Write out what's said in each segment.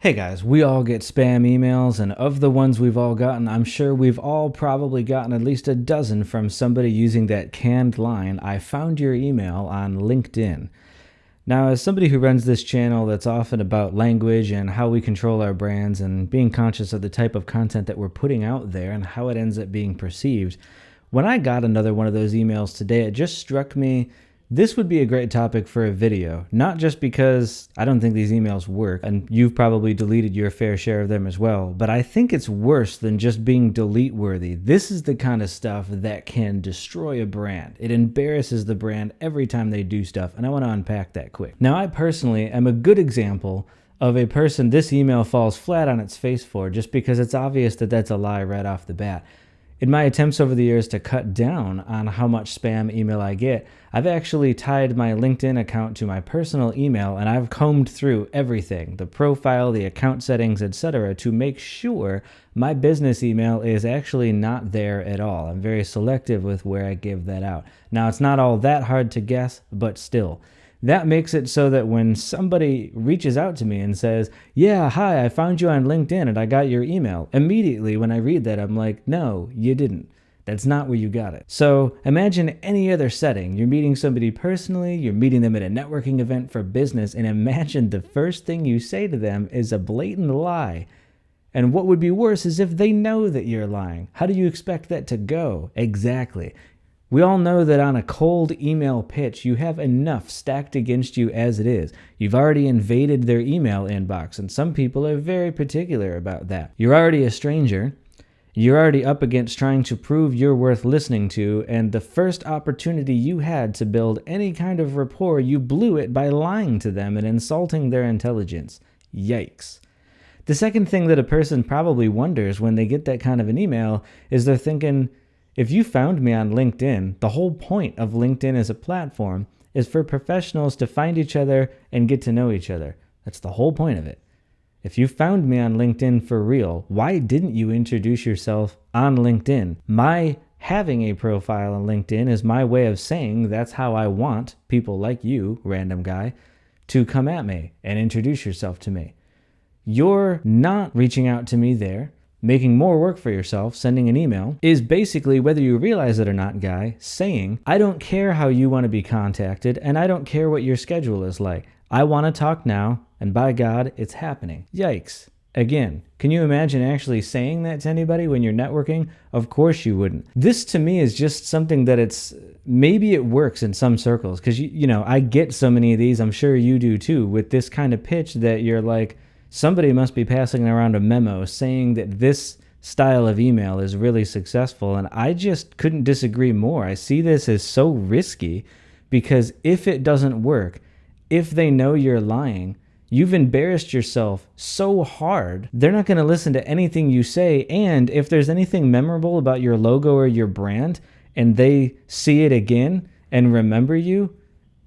Hey guys, we all get spam emails, and of the ones we've all gotten, I'm sure we've all probably gotten at least a dozen from somebody using that canned line, "I found your email on LinkedIn." Now, as somebody who runs this channel that's often about language and how we control our brands and being conscious of the type of content that we're putting out there and how it ends up being perceived, when I got another one of those emails today, it just struck me this would be a great topic for a video, not just because I don't think these emails work, and you've probably deleted your fair share of them as well, but I think it's worse than just being delete worthy. This is the kind of stuff that can destroy a brand. It embarrasses the brand every time they do stuff, and I want to unpack that quick. Now, I personally am a good example of a person this email falls flat on its face for, just because it's obvious that that's a lie right off the bat. In my attempts over the years to cut down on how much spam email I get, I've actually tied my LinkedIn account to my personal email, and I've combed through everything, the profile, the account settings, etc., to make sure my business email is actually not there at all. I'm very selective with where I give that out. Now, it's not all that hard to guess, but still. That makes it so that when somebody reaches out to me and says, "Yeah, hi, I found you on LinkedIn and I got your email," immediately when I read that, I'm like, no, you didn't. That's not where you got it. So imagine any other setting. You're meeting somebody personally, you're meeting them at a networking event for business, and imagine the first thing you say to them is a blatant lie. And what would be worse is if they know that you're lying. How do you expect that to go? Exactly. We all know that on a cold email pitch, you have enough stacked against you as it is. You've already invaded their email inbox, and some people are very particular about that. You're already a stranger. You're already up against trying to prove you're worth listening to, and the first opportunity you had to build any kind of rapport, you blew it by lying to them and insulting their intelligence. Yikes. The second thing that a person probably wonders when they get that kind of an email is they're thinking, if you found me on LinkedIn, the whole point of LinkedIn as a platform is for professionals to find each other and get to know each other. That's the whole point of it. If you found me on LinkedIn for real, why didn't you introduce yourself on LinkedIn? My having a profile on LinkedIn is my way of saying that's how I want people like you, random guy, to come at me and introduce yourself to me. You're not reaching out to me there. Making more work for yourself, sending an email, is basically, whether you realize it or not, guy, saying, I don't care how you want to be contacted, and I don't care what your schedule is like. I want to talk now, and by God, it's happening. Yikes. Again, can you imagine actually saying that to anybody when you're networking? Of course you wouldn't. This to me is just something that maybe it works in some circles, because I get so many of these, I'm sure you do too, with this kind of pitch that you're like, somebody must be passing around a memo saying that this style of email is really successful, and I just couldn't disagree more. I see this as so risky because if it doesn't work, if they know you're lying, you've embarrassed yourself so hard, they're not going to listen to anything you say, and if there's anything memorable about your logo or your brand and they see it again and remember you,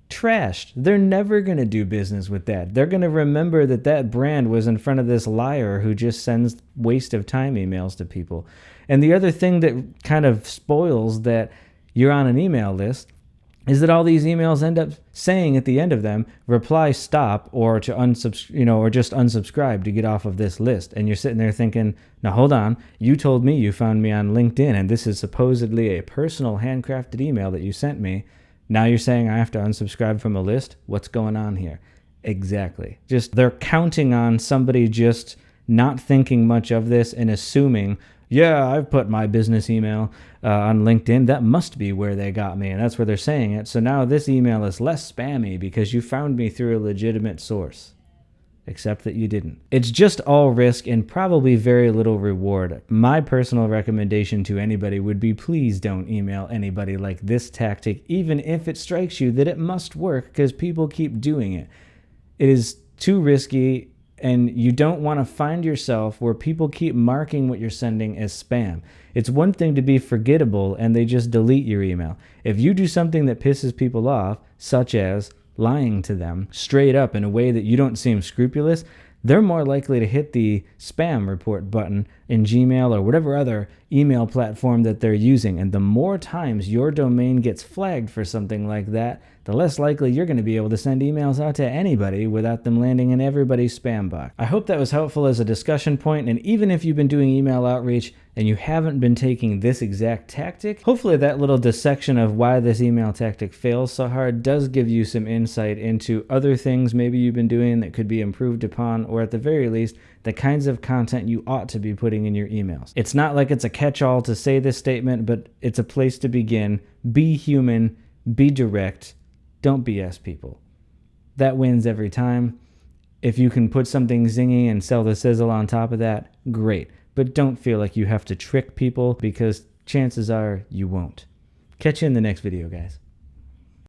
trashed. They're never going to do business with that. They're going to remember that brand was in front of this liar who just sends waste of time emails to people. And the other thing that kind of spoils that you're on an email list is that all these emails end up saying at the end of them, reply stop, or to or just unsubscribe to get off of this list. And you're sitting there thinking, now hold on, you told me you found me on LinkedIn, and this is supposedly a personal handcrafted email that you sent me. Now you're saying I have to unsubscribe from a list? What's going on here? Exactly. Just they're counting on somebody just not thinking much of this and assuming, yeah, I've put my business email on LinkedIn. That must be where they got me, and that's where they're saying it. So now this email is less spammy because you found me through a legitimate source. Except that you didn't. It's just all risk and probably very little reward. My personal recommendation to anybody would be, please don't email anybody like this tactic, even if it strikes you that it must work, because people keep doing it. It is too risky, and you don't want to find yourself where people keep marking what you're sending as spam. It's one thing to be forgettable and they just delete your email. If you do something that pisses people off, such as lying to them straight up in a way that you don't seem scrupulous, they're more likely to hit the spam report button in Gmail or whatever other email platform that they're using. And the more times your domain gets flagged for something like that, the less likely you're going to be able to send emails out to anybody without them landing in everybody's spam box. I hope that was helpful as a discussion point, and even if you've been doing email outreach and you haven't been taking this exact tactic, hopefully that little dissection of why this email tactic fails so hard does give you some insight into other things maybe you've been doing that could be improved upon, or at the very least, the kinds of content you ought to be putting in your emails. It's not like it's a catch-all to say this statement, but it's a place to begin. Be human, be direct, don't BS people. That wins every time. If you can put something zingy and sell the sizzle on top of that, great. But don't feel like you have to trick people, because chances are you won't. Catch you in the next video, guys.